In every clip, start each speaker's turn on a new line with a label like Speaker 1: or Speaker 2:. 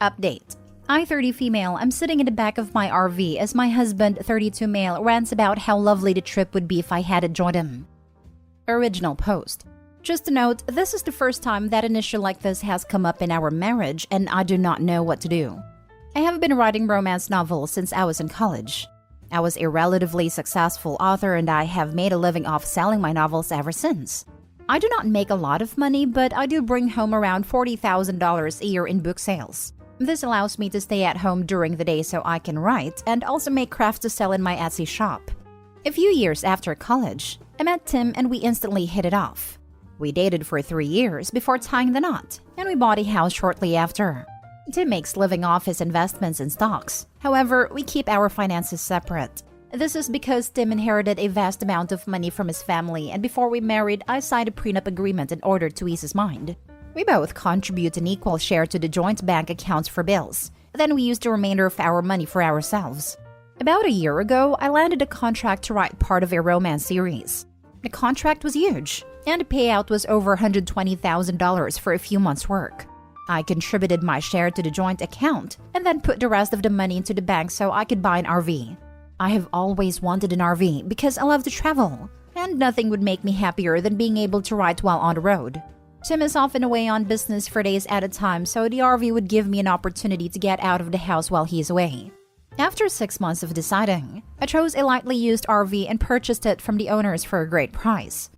Speaker 1: Update. I, 30 female, am sitting in the back of my RV as my husband, 32 male, rants about how lovely the trip would be if I hadn't joined him. Original post. Just a note, this is the first time that an issue like this has come up in our marriage, and I do not know what to do. I have been writing romance novels since I was in college. I was a relatively successful author, and I have made a living off selling my novels ever since. I do not make a lot of money, but I do bring home around $40,000 a year in book sales. This allows me to stay at home during the day so I can write and also make crafts to sell in my Etsy shop. A few years after college, I met Tim and we instantly hit it off. We dated for 3 years before tying the knot, and we bought a house shortly after. Tim makes living off his investments in stocks. However, we keep our finances separate. This is because Tim inherited a vast amount of money from his family, and before we married, I signed a prenup agreement in order to ease his mind. We both contribute an equal share to the joint bank accounts for bills. Then we use the remainder of our money for ourselves. About a year ago, I landed a contract to write part of a romance series. The contract was huge, and the payout was over $120,000 for a few months' work. I contributed my share to the joint account and then put the rest of the money into the bank so I could buy an RV. I have always wanted an RV because I love to travel, and nothing would make me happier than being able to write while on the road. Tim is often away on business for days at a time, so the RV would give me an opportunity to get out of the house while he's away. After 6 months of deciding, I chose a lightly used RV and purchased it from the owners for a great price.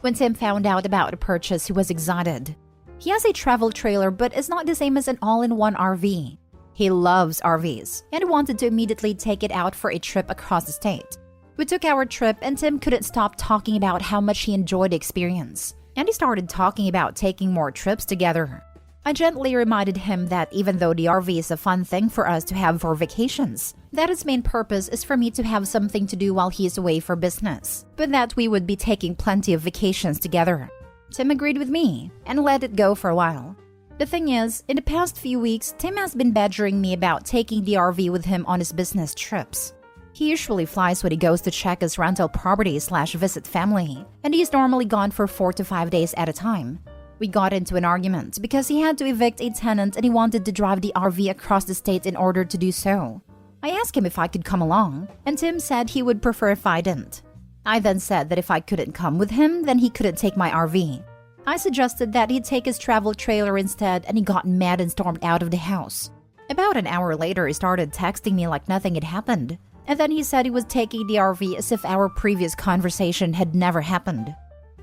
Speaker 1: When Tim found out about the purchase, he was excited. He has a travel trailer, but it's not the same as an all-in-one RV. He loves RVs and wanted to immediately take it out for a trip across the state. We took our trip, and Tim couldn't stop talking about how much he enjoyed the experience. And he started talking about taking more trips together. I gently reminded him that even though the RV is a fun thing for us to have for vacations, that its main purpose is for me to have something to do while he is away for business, but that we would be taking plenty of vacations together. Tim agreed with me and let it go for a while. The thing is, in the past few weeks, Tim has been badgering me about taking the RV with him on his business trips. He usually flies when he goes to check his rental property/visit family, and he's normally gone for 4 to 5 days at a time. We got into an argument because he had to evict a tenant and he wanted to drive the RV across the state in order to do so. I asked him if I could come along, and Tim said he would prefer if I didn't. I then said that if I couldn't come with him, then he couldn't take my RV. I suggested that he'd take his travel trailer instead, and he got mad and stormed out of the house. About an hour later, he started texting me like nothing had happened. And then he said he was taking the RV as if our previous conversation had never happened.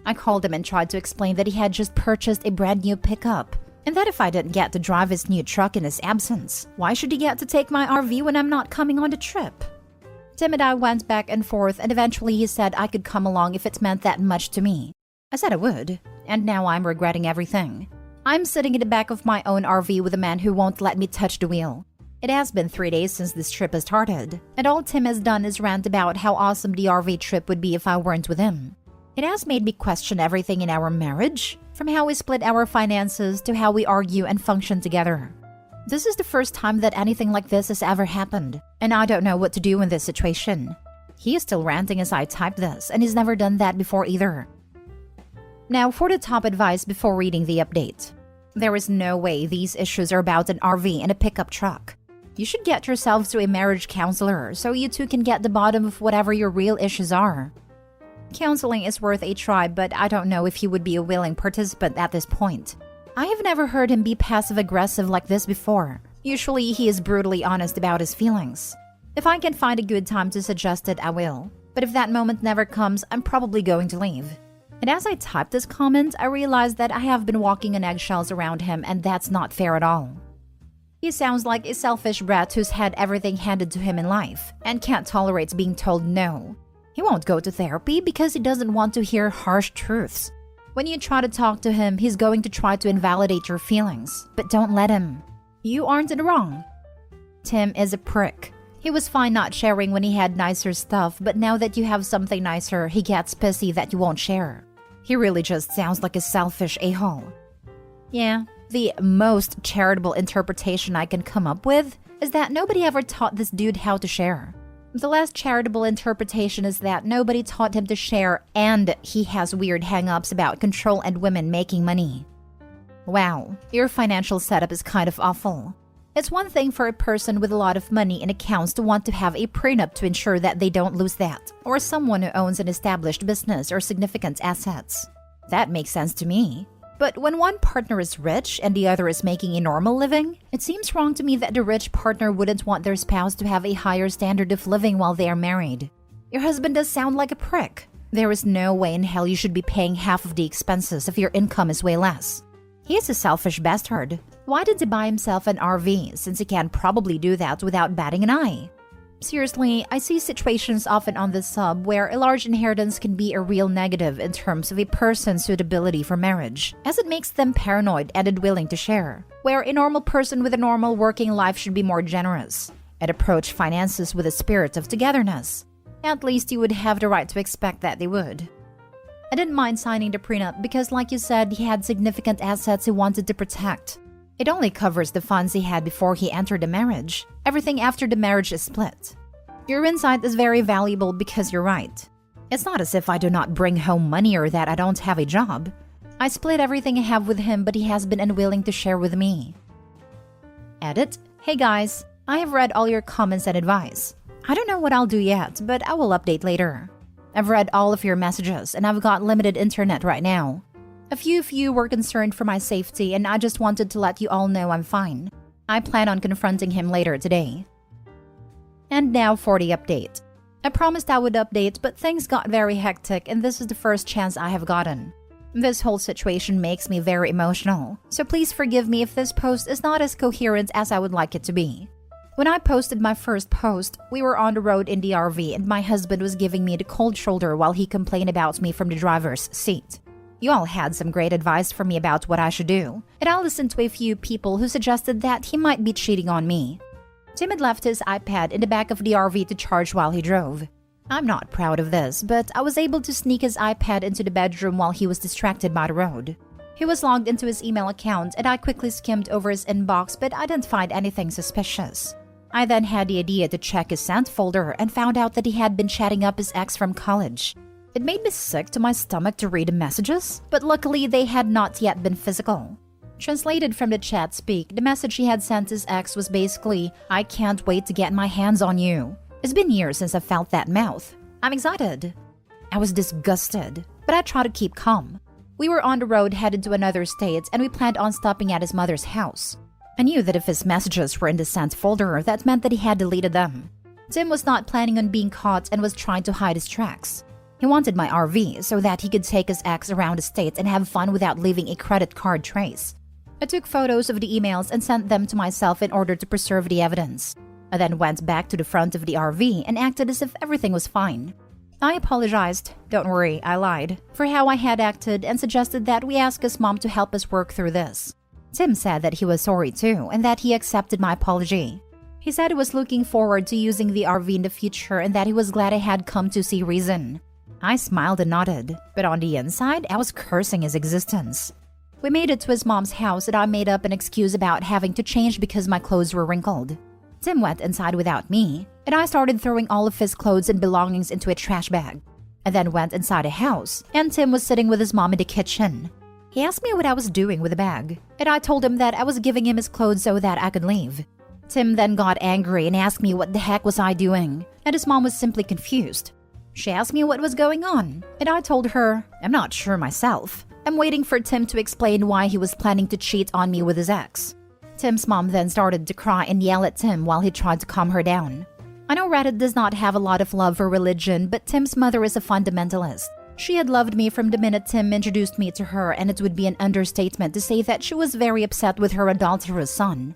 Speaker 1: I called him and tried to explain that he had just purchased a brand new pickup, and that if I didn't get to drive his new truck in his absence, why should he get to take my RV when I'm not coming on the trip? Tim and I went back and forth, and eventually he said I could come along if it meant that much to me. I said I would, and now I'm regretting everything. I'm sitting in the back of my own RV with a man who won't let me touch the wheel. It has been 3 days since this trip has started, and all Tim has done is rant about how awesome the RV trip would be if I weren't with him. It has made me question everything in our marriage, from how we split our finances to how we argue and function together. This is the first time that anything like this has ever happened, and I don't know what to do in this situation. He is still ranting as I type this, and he's never done that before either. Now for the top advice before reading the update. There is no way these issues are about an RV and a pickup truck. You should get yourselves to a marriage counselor so you two can get the bottom of whatever your real issues are. Counseling is worth a try, but I don't know if he would be a willing participant at this point. I have never heard him be passive-aggressive like this before. Usually he is brutally honest about his feelings. If I can find a good time to suggest it, I will. But if that moment never comes, I'm probably going to leave. And as I typed this comment, I realized that I have been walking on eggshells around him, and that's not fair at all. He sounds like a selfish brat who's had everything handed to him in life and can't tolerate being told no. He won't go to therapy because he doesn't want to hear harsh truths. When you try to talk to him, he's going to try to invalidate your feelings, but don't let him. You aren't in the wrong. Tim is a prick. He was fine not sharing when he had nicer stuff, but now that you have something nicer, he gets pissy that you won't share. He really just sounds like a selfish a-hole. Yeah. The most charitable interpretation I can come up with is that nobody ever taught this dude how to share. The less charitable interpretation is that nobody taught him to share, and he has weird hang-ups about control and women making money. Wow, your financial setup is kind of awful. It's one thing for a person with a lot of money in accounts to want to have a prenup to ensure that they don't lose that, or someone who owns an established business or significant assets. That makes sense to me. But when one partner is rich and the other is making a normal living, it seems wrong to me that the rich partner wouldn't want their spouse to have a higher standard of living while they are married. Your husband does sound like a prick. There is no way in hell you should be paying half of the expenses if your income is way less. He is a selfish bastard. Why did he buy himself an RV since he can probably do that without batting an eye? Seriously, I see situations often on this sub where a large inheritance can be a real negative in terms of a person's suitability for marriage, as it makes them paranoid and unwilling to share, where a normal person with a normal working life should be more generous and approach finances with a spirit of togetherness. At least you would have the right to expect that they would. I didn't mind signing the prenup because, like you said, he had significant assets he wanted to protect. It only covers the funds he had before he entered the marriage. Everything after the marriage is split. Your insight is very valuable because you're right. It's not as if I do not bring home money or that I don't have a job. I split everything I have with him, but he has been unwilling to share with me. Edit. Hey guys, I have read all your comments and advice. I don't know what I'll do yet, but I will update later. I've read all of your messages and I've got limited internet right now. A few of you were concerned for my safety and I just wanted to let you all know I'm fine. I plan on confronting him later today. And now for the update. I promised I would update, but things got very hectic and this is the first chance I have gotten. This whole situation makes me very emotional, so please forgive me if this post is not as coherent as I would like it to be. When I posted my first post, we were on the road in the RV and my husband was giving me the cold shoulder while he complained about me from the driver's seat. You all had some great advice for me about what I should do, and I listened to a few people who suggested that he might be cheating on me. Tim had left his iPad in the back of the RV to charge while he drove. I'm not proud of this, but I was able to sneak his iPad into the bedroom while he was distracted by the road. He was logged into his email account and I quickly skimmed over his inbox, but I didn't find anything suspicious. I then had the idea to check his sent folder and found out that he had been chatting up his ex from college. It made me sick to my stomach to read the messages, but luckily they had not yet been physical. Translated from the chat speak, the message he had sent his ex was basically, "I can't wait to get my hands on you. It's been years since I felt that mouth. I'm excited." I was disgusted, but I tried to keep calm. We were on the road headed to another state and we planned on stopping at his mother's house. I knew that if his messages were in the sent folder, that meant that he had deleted them. Tim was not planning on being caught and was trying to hide his tracks. He wanted my RV so that he could take his ex around the state and have fun without leaving a credit card trace. I took photos of the emails and sent them to myself in order to preserve the evidence. I then went back to the front of the RV and acted as if everything was fine. I apologized, don't worry, I lied, for how I had acted and suggested that we ask his mom to help us work through this. Tim said that he was sorry too and that he accepted my apology. He said he was looking forward to using the RV in the future and that he was glad I had come to see reason. I smiled and nodded, but on the inside, I was cursing his existence. We made it to his mom's house and I made up an excuse about having to change because my clothes were wrinkled. Tim went inside without me, and I started throwing all of his clothes and belongings into a trash bag. I then went inside a house, and Tim was sitting with his mom in the kitchen. He asked me what I was doing with the bag, and I told him that I was giving him his clothes so that I could leave. Tim then got angry and asked me what the heck was I doing, and his mom was simply confused. She asked me what was going on, and I told her, I'm not sure myself. I'm waiting for Tim to explain why he was planning to cheat on me with his ex. Tim's mom then started to cry and yell at Tim while he tried to calm her down. I know Reddit does not have a lot of love for religion, but Tim's mother is a fundamentalist. She had loved me from the minute Tim introduced me to her, and it would be an understatement to say that she was very upset with her adulterous son.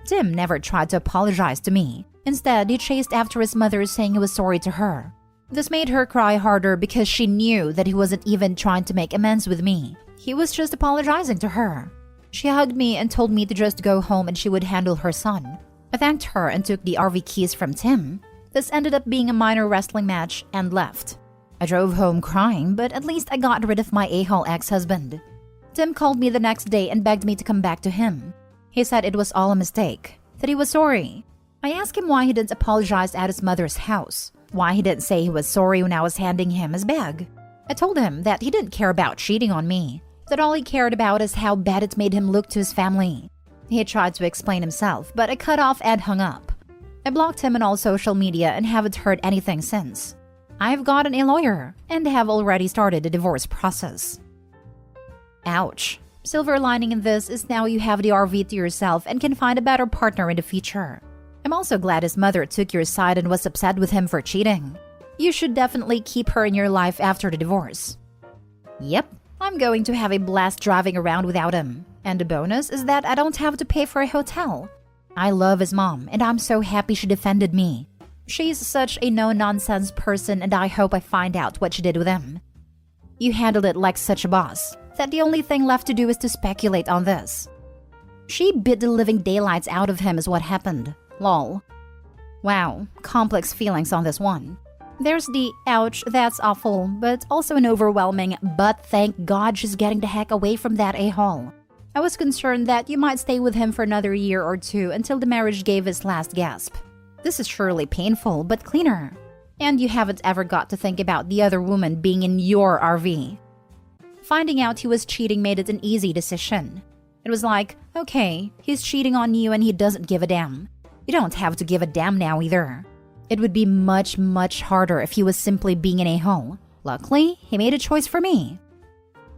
Speaker 1: Tim never tried to apologize to me. Instead, he chased after his mother saying he was sorry to her. This made her cry harder because she knew that he wasn't even trying to make amends with me. He was just apologizing to her. She hugged me and told me to just go home and she would handle her son. I thanked her and took the RV keys from Tim. This ended up being a minor wrestling match and left. I drove home crying, but at least I got rid of my a-hole ex-husband. Tim called me the next day and begged me to come back to him. He said it was all a mistake, that he was sorry. I asked him why he didn't apologize at his mother's house, why he didn't say he was sorry when I was handing him his bag. I told him that he didn't care about cheating on me, that all he cared about is how bad it made him look to his family. He tried to explain himself, but I cut off and hung up. I blocked him on all social media and haven't heard anything since. I've gotten a lawyer and have already started the divorce process. Ouch. Silver lining in this is now you have the RV to yourself and can find a better partner in the future. I'm also glad his mother took your side and was upset with him for cheating. You should definitely keep her in your life after the divorce. Yep, I'm going to have a blast driving around without him. And the bonus is that I don't have to pay for a hotel. I love his mom, and I'm so happy she defended me. She's such a no-nonsense person, and I hope I find out what she did with him. You handled it like such a boss, that the only thing left to do is to speculate on this. She bit the living daylights out of him is what happened. Lol. Wow, complex feelings on this one. There's the ouch, that's awful, but also an overwhelming, but thank God she's getting the heck away from that a-hole. I was concerned that you might stay with him for another year or two until the marriage gave its last gasp. This is surely painful, but cleaner. And you haven't ever got to think about the other woman being in your RV. Finding out he was cheating made it an easy decision. It was like, okay, he's cheating on you and he doesn't give a damn. You don't have to give a damn now either. It would be much, much harder if he was simply being an a-hole. Luckily, he made a choice for me.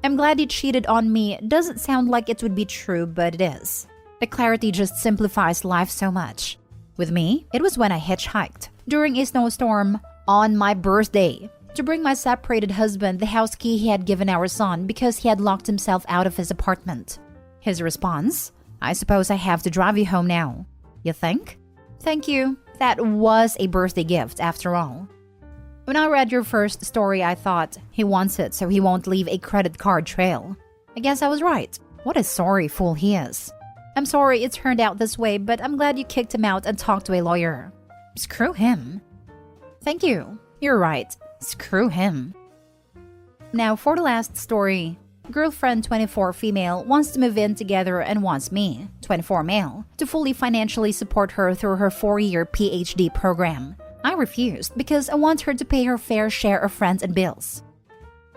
Speaker 1: I'm glad he cheated on me. Doesn't sound like it would be true, but it is. The clarity just simplifies life so much. With me, it was when I hitchhiked during a snowstorm on my birthday to bring my separated husband the house key he had given our son because he had locked himself out of his apartment. His response? I suppose I have to drive you home now. You think? Thank you. That was a birthday gift after all. When I read your first story, I thought, he wants it so he won't leave a credit card trail. I guess I was right. What a sorry fool he is. I'm sorry it turned out this way, but I'm glad you kicked him out and talked to a lawyer. Screw him. Thank you. You're right. Screw him. Now for the last story. Girlfriend 24 female wants to move in together and wants me, 24 male, to fully financially support her through her 4-year PhD program. I refused because I want her to pay her fair share of rent and bills.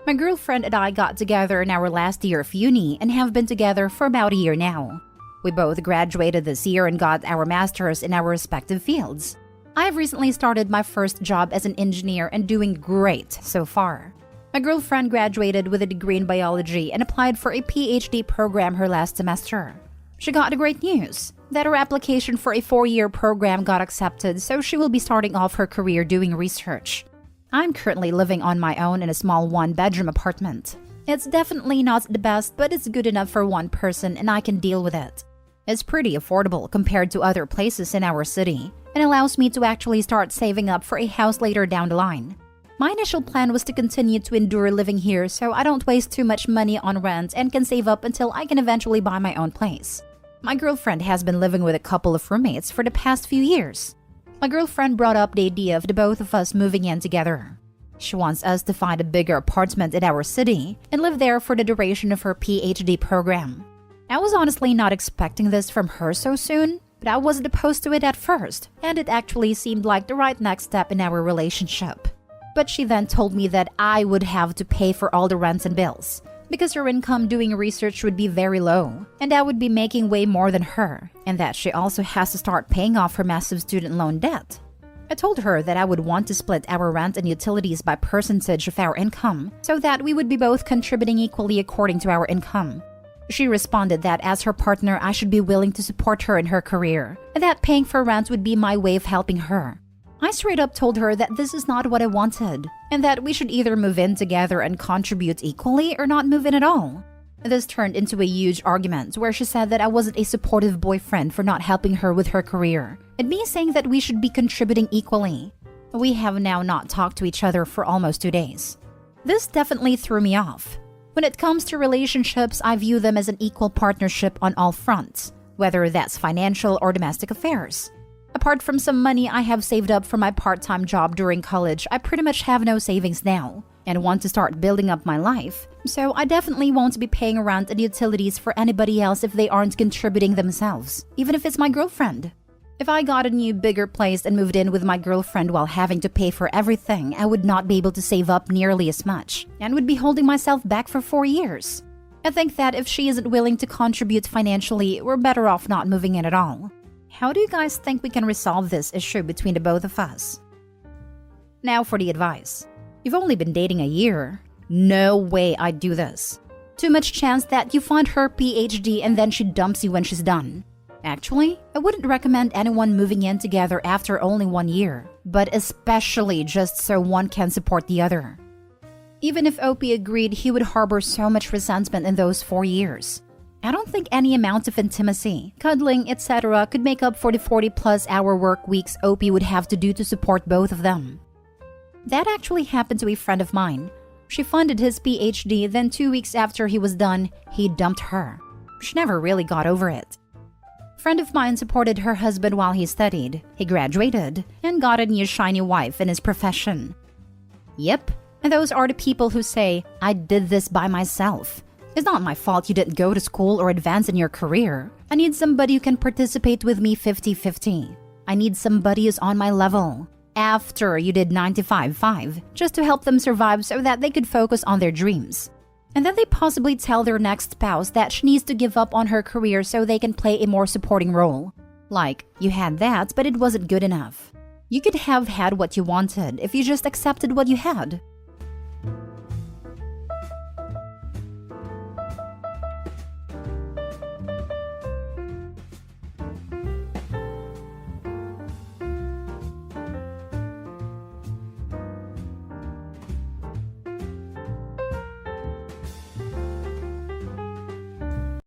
Speaker 1: My girlfriend and I got together in our last year of uni and have been together for about a year now. We both graduated this year and got our masters in our respective fields. I've recently started my first job as an engineer and doing great so far. My girlfriend graduated with a degree in biology and applied for a PhD program her last semester. She got the great news that her application for a 4-year program got accepted, so she will be starting off her career doing research. I'm currently living on my own in a small 1-bedroom apartment. It's definitely not the best, but it's good enough for one person and I can deal with it. It's pretty affordable compared to other places in our city and allows me to actually start saving up for a house later down the line. My initial plan was to continue to endure living here so I don't waste too much money on rent and can save up until I can eventually buy my own place. My girlfriend has been living with a couple of roommates for the past few years. My girlfriend brought up the idea of the both of us moving in together. She wants us to find a bigger apartment in our city and live there for the duration of her PhD program. I was honestly not expecting this from her so soon, but I wasn't opposed to it at first, and it actually seemed like the right next step in our relationship. But she then told me that I would have to pay for all the rents and bills, because her income doing research would be very low, and I would be making way more than her, and that she also has to start paying off her massive student loan debt. I told her that I would want to split our rent and utilities by percentage of our income, so that we would be both contributing equally according to our income. She responded that as her partner, I should be willing to support her in her career, and that paying for rent would be my way of helping her. I straight up told her that this is not what I wanted, and that we should either move in together and contribute equally or not move in at all. This turned into a huge argument where she said that I wasn't a supportive boyfriend for not helping her with her career, and me saying that we should be contributing equally. We have now not talked to each other for almost 2 days. This definitely threw me off. When it comes to relationships, I view them as an equal partnership on all fronts, whether that's financial or domestic affairs. Apart from some money I have saved up for my part-time job during college, I pretty much have no savings now and want to start building up my life. So I definitely won't be paying rent and utilities for anybody else if they aren't contributing themselves, even if it's my girlfriend. If I got a new, bigger place and moved in with my girlfriend while having to pay for everything, I would not be able to save up nearly as much and would be holding myself back for 4 years. I think that if she isn't willing to contribute financially, we're better off not moving in at all. How do you guys think we can resolve this issue between the both of us? Now for the advice. You've only been dating a year. No way I'd do this. Too much chance that you find her PhD and then she dumps you when she's done. Actually, I wouldn't recommend anyone moving in together after only 1 year, but especially just so one can support the other. Even if OP agreed, he would harbor so much resentment in those 4 years. I don't think any amount of intimacy, cuddling, etc. could make up for the 40-plus hour work weeks OP would have to do to support both of them. That actually happened to a friend of mine. She funded his PhD, then 2 weeks after he was done, he dumped her. She never really got over it. A friend of mine supported her husband while he studied. He graduated and got a new shiny wife in his profession. Yep, and those are the people who say, I did this by myself. It's not my fault you didn't go to school or advance in your career. I need somebody who can participate with me 50-50. I need somebody who's on my level. After you did 9-to-5, just to help them survive so that they could focus on their dreams. And then they possibly tell their next spouse that she needs to give up on her career so they can play a more supporting role. Like, you had that, but it wasn't good enough. You could have had what you wanted if you just accepted what you had.